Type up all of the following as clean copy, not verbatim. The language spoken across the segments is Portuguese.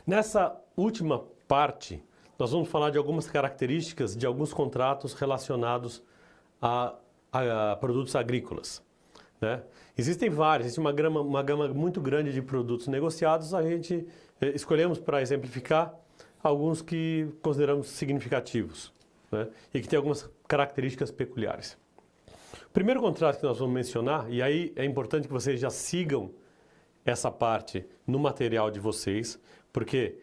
Nessa última parte, nós vamos falar de algumas características de alguns contratos relacionados a produtos agrícolas, né? Existem vários, existe uma gama muito grande de produtos negociados. A gente escolhemos para exemplificar alguns que consideramos significativos, né? E que têm algumas características peculiares. O primeiro contrato que nós vamos mencionar, e aí é importante que vocês já sigam essa parte no material de vocês, porque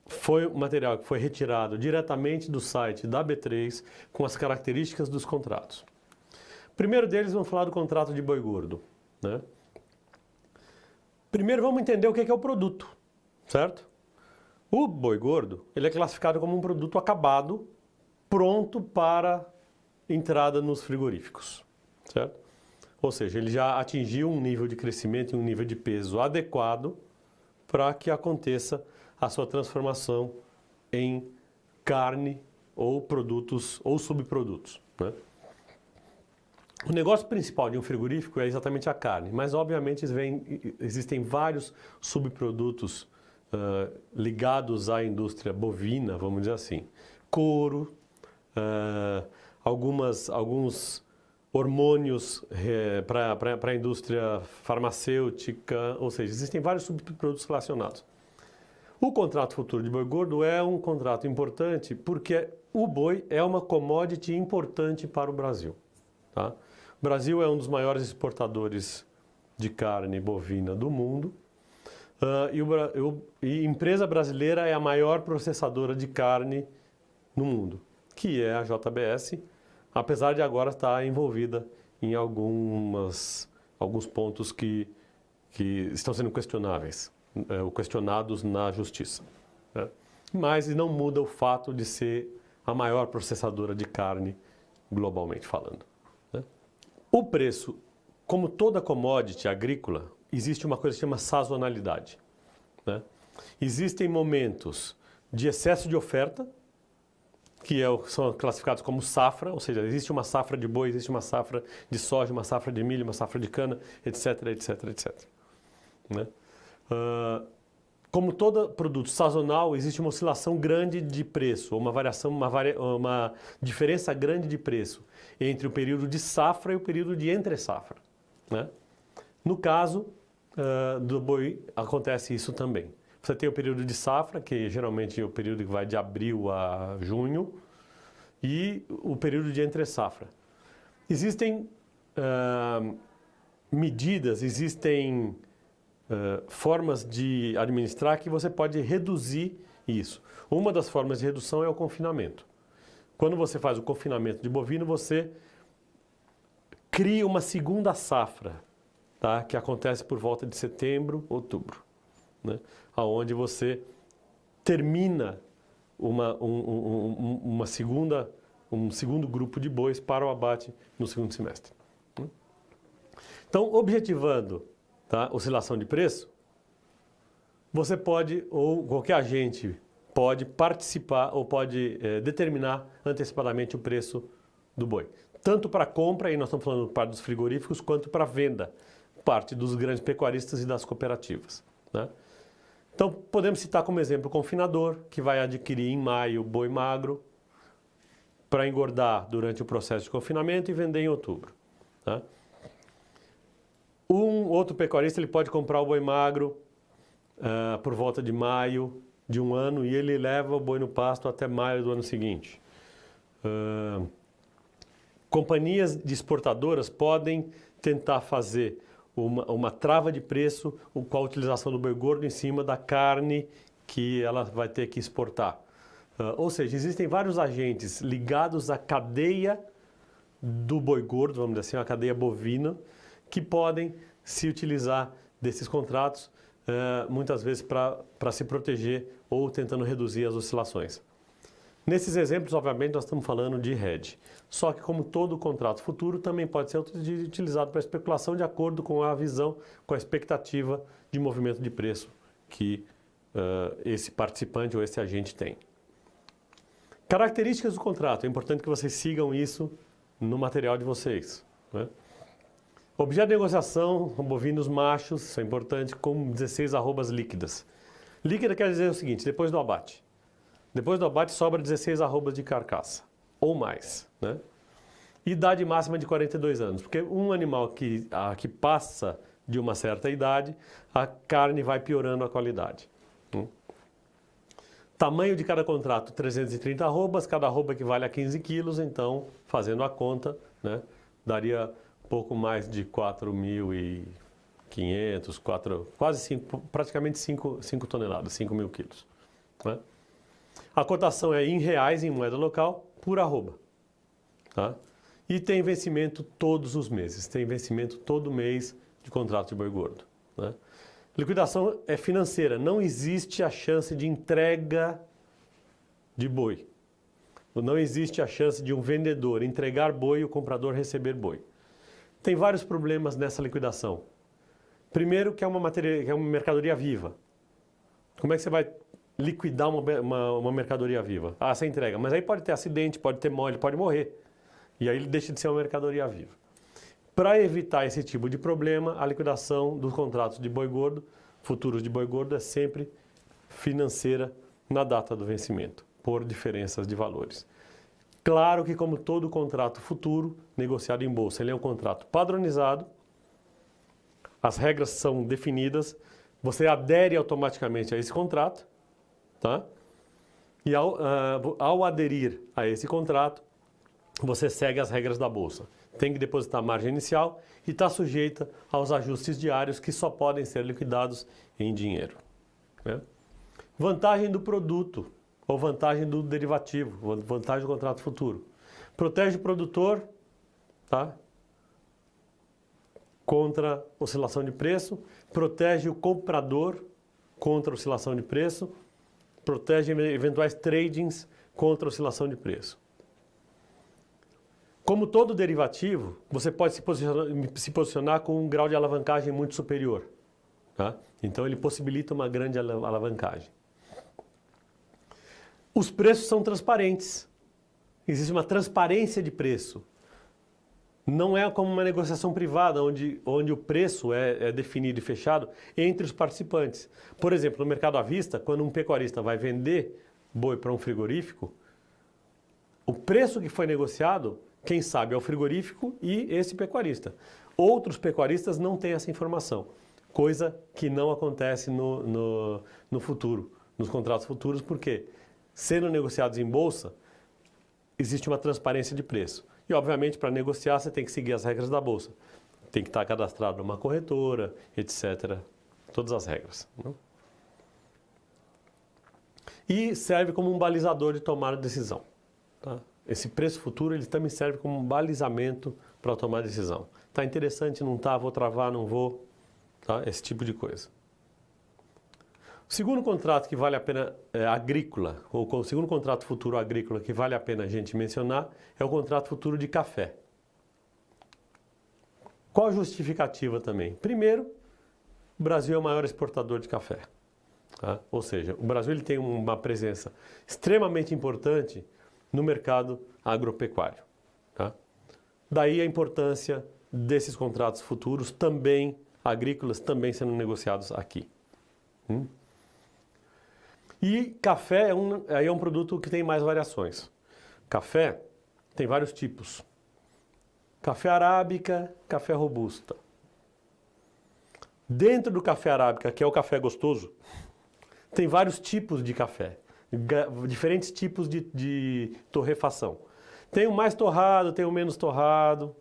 foi um material que foi retirado diretamente do site da B3 com as características dos contratos. Primeiro deles, vamos falar do contrato de boi gordo, né? Primeiro vamos entender o que é o produto, certo? O boi gordo, ele é classificado como um produto acabado, pronto para entrada nos frigoríficos, certo? Ou seja, ele já atingiu um nível de crescimento e um nível de peso adequado para que aconteça a sua transformação em carne ou produtos ou subprodutos, né? O negócio principal de um frigorífico é exatamente a carne, mas obviamente existem vários subprodutos ligados à indústria bovina, vamos dizer assim. Couro, alguns hormônios para a indústria farmacêutica, ou seja, existem vários subprodutos relacionados. O contrato futuro de boi gordo é um contrato importante porque o boi é uma commodity importante para o Brasil, tá? O Brasil é um dos maiores exportadores de carne bovina do mundo, e a empresa brasileira é a maior processadora de carne no mundo, que é a JBS, apesar de agora estar envolvida em alguns pontos que estão sendo questionáveis, questionados na justiça, né? Mas não muda o fato de ser a maior processadora de carne globalmente falando, né? O preço, como toda commodity agrícola, existe uma coisa que se chama sazonalidade, né? Existem momentos de excesso de oferta, que são classificados como safra, ou seja, existe uma safra de boi, existe uma safra de soja, uma safra de milho, uma safra de cana, etc, etc, etc, né? Como todo produto sazonal, existe uma oscilação grande de preço, uma diferença grande de preço entre o período de safra e o período de entre-safra, né? No caso do boi, acontece isso também. Você tem o período de safra, que geralmente é o período que vai de abril a junho, e o período de entre-safra. Existem medidas, existem formas de administrar que você pode reduzir isso. Uma das formas de redução é o confinamento. Quando você faz o confinamento de bovino, você cria uma segunda safra, tá? Que acontece por volta de setembro, outubro, né? Onde você termina um segundo grupo de bois para o abate no segundo semestre, né? Então, objetivando, tá, oscilação de preço, você pode, ou qualquer agente pode participar ou pode determinar antecipadamente o preço do boi. Tanto para compra, e nós estamos falando parte dos frigoríficos, quanto para venda, parte dos grandes pecuaristas e das cooperativas, né? Então, podemos citar como exemplo o confinador, que vai adquirir em maio boi magro para engordar durante o processo de confinamento e vender em outubro, tá? Um outro pecuarista, ele pode comprar o boi magro por volta de maio de um ano e ele leva o boi no pasto até maio do ano seguinte. Companhias de exportadoras podem tentar fazer uma trava de preço com a utilização do boi gordo em cima da carne que ela vai ter que exportar. Ou seja, existem vários agentes ligados à cadeia do boi gordo, vamos dizer assim, a cadeia bovina, que podem se utilizar desses contratos, muitas vezes para se proteger ou tentando reduzir as oscilações. Nesses exemplos, obviamente, nós estamos falando de hedge. Só que, como todo contrato futuro, também pode ser utilizado para especulação de acordo com a visão, com a expectativa de movimento de preço que esse participante ou esse agente tem. Características do contrato. É importante que vocês sigam isso no material de vocês, né? Objeto de negociação, bovinos machos, isso é importante, com 16 arrobas líquidas. Líquida quer dizer o seguinte, depois do abate. Depois do abate sobra 16 arrobas de carcaça, ou mais, né? Idade máxima de 42 anos, porque um animal que passa de uma certa idade, a carne vai piorando a qualidade. Tamanho de cada contrato, 330 arrobas, cada arroba equivale a 15 quilos, então, fazendo a conta, né, daria pouco mais de 4.500, quase 5, praticamente 5 toneladas, 5.000 quilos. Né? A cotação é em reais, em moeda local, por arroba. Tá? E tem vencimento todos os meses, tem vencimento todo mês de contrato de boi gordo. Né? Liquidação é financeira, não existe a chance de entrega de boi. Não existe a chance de um vendedor entregar boi e o comprador receber boi. Tem vários problemas nessa liquidação. Primeiro, que é uma mercadoria viva. Como é que você vai liquidar uma mercadoria viva? Ah, você entrega, mas aí pode ter acidente, pode ter mole, pode morrer. E aí ele deixa de ser uma mercadoria viva. Para evitar esse tipo de problema, a liquidação dos contratos de boi gordo, futuros de boi gordo, é sempre financeira na data do vencimento, por diferenças de valores. Claro que, como todo contrato futuro negociado em bolsa, ele é um contrato padronizado, as regras são definidas, você adere automaticamente a esse contrato, tá? E ao aderir a esse contrato, você segue as regras da bolsa. Tem que depositar a margem inicial e está sujeita aos ajustes diários que só podem ser liquidados em dinheiro. Né? Vantagem do produto ou vantagem do derivativo, vantagem do contrato futuro. Protege o produtor, tá? Contra oscilação de preço, protege o comprador contra oscilação de preço, protege eventuais tradings contra oscilação de preço. Como todo derivativo, você pode se posicionar com um grau de alavancagem muito superior. Tá? Então, ele possibilita uma grande alavancagem. Os preços são transparentes. Existe uma transparência de preço. Não é como uma negociação privada, onde o preço é definido e fechado entre os participantes. Por exemplo, no mercado à vista, quando um pecuarista vai vender boi para um frigorífico, o preço que foi negociado, quem sabe é o frigorífico e esse pecuarista. Outros pecuaristas não têm essa informação, coisa que não acontece no futuro, nos contratos futuros, porque, sendo negociados em bolsa, existe uma transparência de preço. E, obviamente, para negociar, você tem que seguir as regras da bolsa. Tem que estar cadastrado numa corretora, etc. Todas as regras. Né? E serve como um balizador de tomar decisão. Tá? Esse preço futuro ele também serve como um balizamento para tomar decisão. Está interessante, não está? Vou travar, não vou? Tá? Esse tipo de coisa. O segundo contrato que vale a pena agrícola, ou o segundo contrato futuro agrícola que vale a pena a gente mencionar, é o contrato futuro de café. Qual a justificativa também? Primeiro, o Brasil é o maior exportador de café. Tá? Ou seja, o Brasil ele tem uma presença extremamente importante no mercado agropecuário. Tá? Daí a importância desses contratos futuros também agrícolas também sendo negociados aqui. E café é um produto que tem mais variações. Café tem vários tipos. Café arábica, café robusta. Dentro do café arábica, que é o café gostoso, tem vários tipos de café. Diferentes tipos de torrefação. Tem o mais torrado, tem o menos torrado,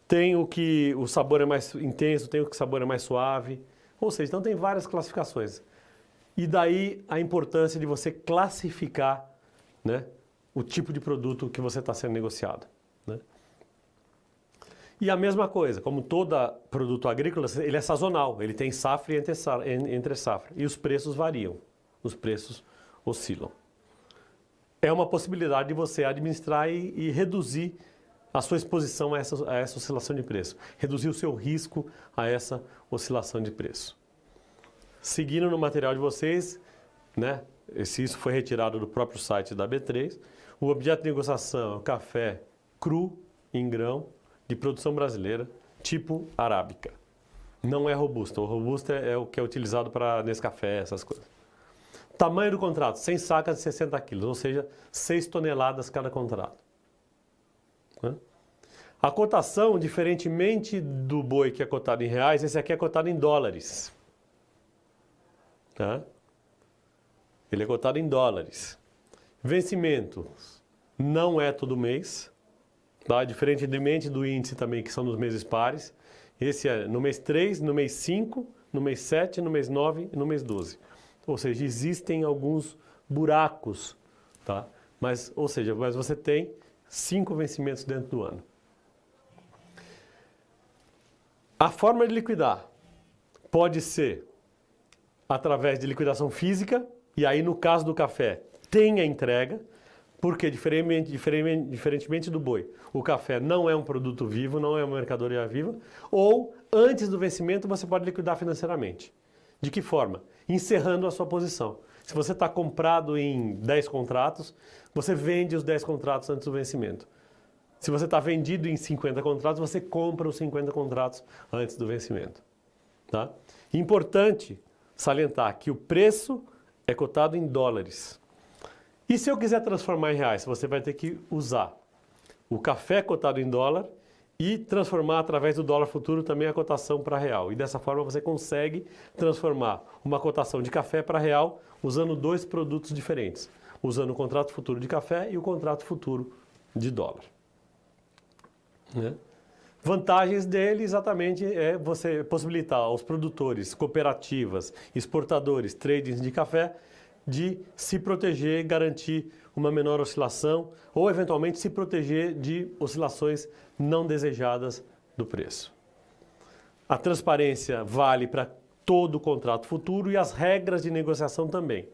tem o que o sabor é mais intenso, tem o que o sabor é mais suave. Ou seja, então tem várias classificações. E daí a importância de você classificar, né, o tipo de produto que você está sendo negociado. Né? E a mesma coisa, como todo produto agrícola, ele é sazonal, ele tem safra e entre safra. E os preços variam, os preços oscilam. É uma possibilidade de você administrar e reduzir a sua exposição a essa oscilação de preço. Reduzir o seu risco a essa oscilação de preço. Seguindo no material de vocês, né, isso foi retirado do próprio site da B3, o objeto de negociação é o café cru, em grão, de produção brasileira, tipo arábica. Não é robusta. O robusta é o que é utilizado para Nescafé, essas coisas. Tamanho do contrato, 100 sacas de 60 quilos, ou seja, 6 toneladas cada contrato. Né? A cotação, diferentemente do boi que é cotado em reais, esse aqui é cotado em dólares. Tá? Ele é cotado em dólares. Vencimento não é todo mês, tá? Diferentemente do índice também, que são nos meses pares. Esse é no mês 3, no mês 5, no mês 7, no mês 9 e no mês 12. Ou seja, existem alguns buracos, tá? Mas você tem 5 vencimentos dentro do ano. A forma de liquidar pode ser através de liquidação física, e aí no caso do café tem a entrega, porque diferentemente do boi, o café não é um produto vivo, não é uma mercadoria viva, ou antes do vencimento você pode liquidar financeiramente. De que forma? Encerrando a sua posição. Se você está comprado em 10 contratos, você vende os 10 contratos antes do vencimento. Se você está vendido em 50 contratos, você compra os 50 contratos antes do vencimento. Tá? Importante salientar que o preço é cotado em dólares. E se eu quiser transformar em reais, você vai ter que usar o café cotado em dólar e transformar através do dólar futuro também a cotação para real. E dessa forma você consegue transformar uma cotação de café para real usando 2 produtos diferentes, usando o contrato futuro de café e o contrato futuro de dólar. Né? Vantagens dele exatamente é você possibilitar aos produtores, cooperativas, exportadores, tradings de café de se proteger e garantir uma menor oscilação ou eventualmente se proteger de oscilações não desejadas do preço. A transparência vale para todo o contrato futuro e as regras de negociação também.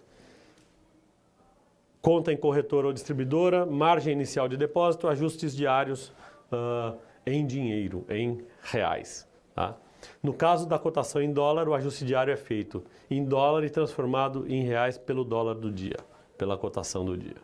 Conta em corretora ou distribuidora, margem inicial de depósito, ajustes diários em dinheiro, em reais. Tá? No caso da cotação em dólar, o ajuste diário é feito em dólar e transformado em reais pelo dólar do dia, pela cotação do dia.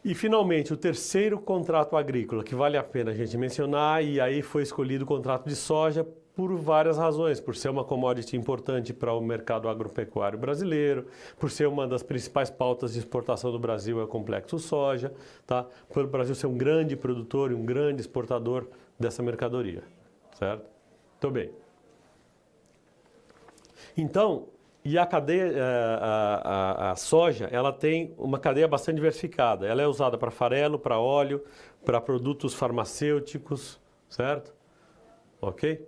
E, finalmente, o terceiro contrato agrícola que vale a pena a gente mencionar, e aí foi escolhido o contrato de soja por várias razões, por ser uma commodity importante para o mercado agropecuário brasileiro, por ser uma das principais pautas de exportação do Brasil é o complexo soja, tá? Pelo Brasil ser um grande produtor e um grande exportador dessa mercadoria, certo? Muito bem. Então, e a cadeia, a soja, ela tem uma cadeia bastante diversificada. Ela é usada para farelo, para óleo, para produtos farmacêuticos, certo? Ok?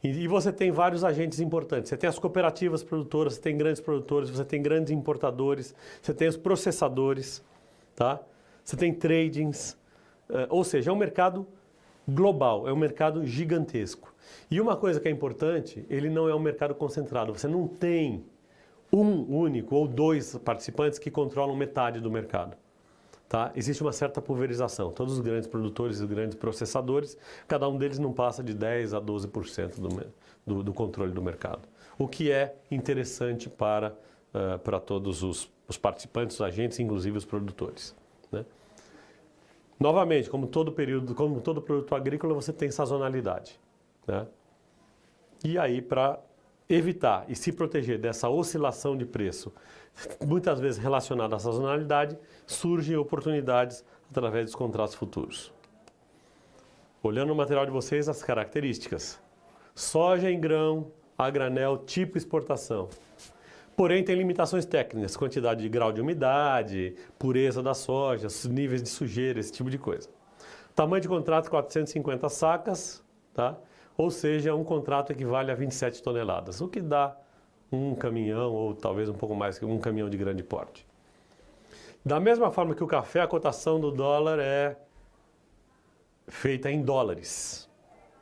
E você tem vários agentes importantes. Você tem as cooperativas produtoras, você tem grandes produtores, você tem grandes importadores, você tem os processadores, tá? Você tem tradings, ou seja, é um mercado global, é um mercado gigantesco. E uma coisa que é importante, ele não é um mercado concentrado. Você não tem um único ou 2 participantes que controlam metade do mercado. Tá? Existe uma certa pulverização. Todos os grandes produtores e os grandes processadores, cada um deles não passa de 10% a 12% do controle do mercado. O que é interessante para todos os participantes, os agentes, inclusive os produtores. Né? Novamente, como todo produto agrícola, você tem sazonalidade. Né? E aí, para evitar e se proteger dessa oscilação de preço, muitas vezes relacionada à sazonalidade, surgem oportunidades através dos contratos futuros. Olhando no material de vocês, as características. Soja em grão, a granel, tipo exportação. Porém, tem limitações técnicas, quantidade de grau de umidade, pureza da soja, níveis de sujeira, esse tipo de coisa. Tamanho de contrato, 450 sacas, tá? Ou seja, um contrato equivale a 27 toneladas, o que dá um caminhão ou talvez um pouco mais que um caminhão de grande porte. Da mesma forma que o café, a cotação do dólar é feita em dólares,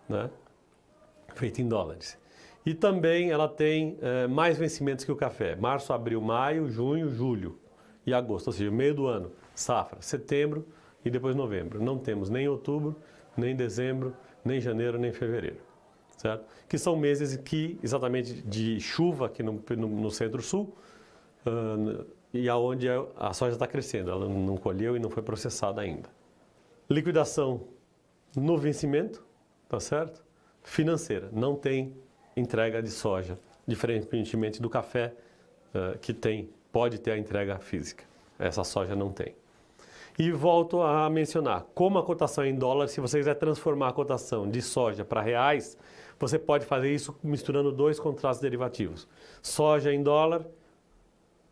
né? Feita em dólares. E também ela tem mais vencimentos que o café. Março, abril, maio, junho, julho e agosto, ou seja, meio do ano. Safra, setembro e depois novembro. Não temos nem outubro, nem dezembro, nem janeiro, nem fevereiro. Certo? Que são meses que, exatamente de chuva aqui no centro-sul, e aonde a soja está crescendo. Ela não colheu e não foi processada ainda. Liquidação no vencimento, tá certo? Financeira. Não tem entrega de soja diferentemente do café, que pode ter a entrega física. Essa soja não tem. E volto a mencionar, como a cotação é em dólar, se você quiser transformar a cotação de soja para reais, você pode fazer isso misturando dois contratos derivativos. Soja em dólar,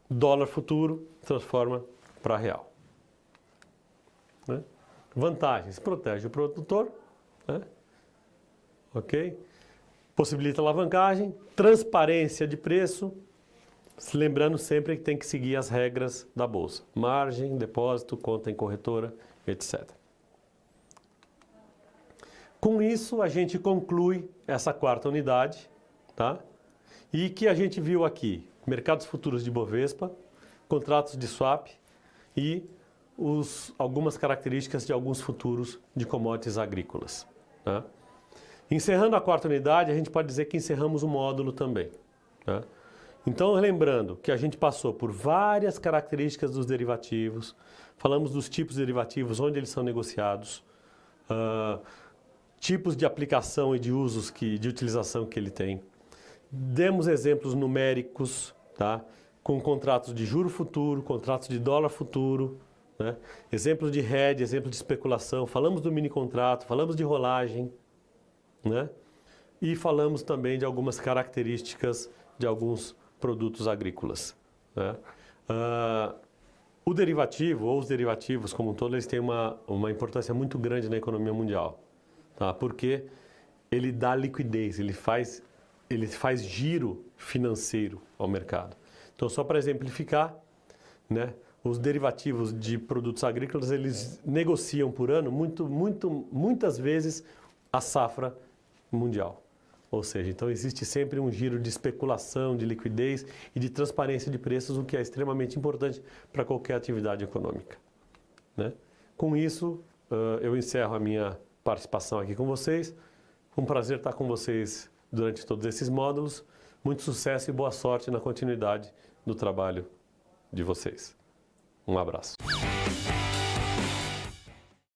dólar futuro, transforma para real. Né? Vantagens, protege o produtor, né? Ok? Possibilita alavancagem, transparência de preço, lembrando sempre que tem que seguir as regras da bolsa. Margem, depósito, conta em corretora, etc. Com isso, a gente conclui essa quarta unidade, tá? E que a gente viu aqui, mercados futuros de Bovespa, contratos de swap e algumas características de alguns futuros de commodities agrícolas. Tá? Encerrando a quarta unidade, a gente pode dizer que encerramos o módulo também. Tá? Então, lembrando que a gente passou por várias características dos derivativos, falamos dos tipos de derivativos, onde eles são negociados, tipos de aplicação e de usos, de utilização que ele tem. Demos exemplos numéricos, tá? Com contratos de juro futuro, contratos de dólar futuro, né? Exemplos de hedge, exemplos de especulação, falamos do mini contrato, falamos de rolagem, né? E falamos também de algumas características de alguns produtos agrícolas. Né? O derivativo, ou os derivativos como um todo, eles têm uma importância muito grande na economia mundial, tá? Porque ele dá liquidez, ele faz giro financeiro ao mercado. Então, só para exemplificar, né, os derivativos de produtos agrícolas, eles negociam por ano muitas vezes a safra mundial. Ou seja, então existe sempre um giro de especulação, de liquidez e de transparência de preços, o que é extremamente importante para qualquer atividade econômica. Né? Com isso, eu encerro a minha participação aqui com vocês. Foi um prazer estar com vocês durante todos esses módulos. Muito sucesso e boa sorte na continuidade do trabalho de vocês. Um abraço.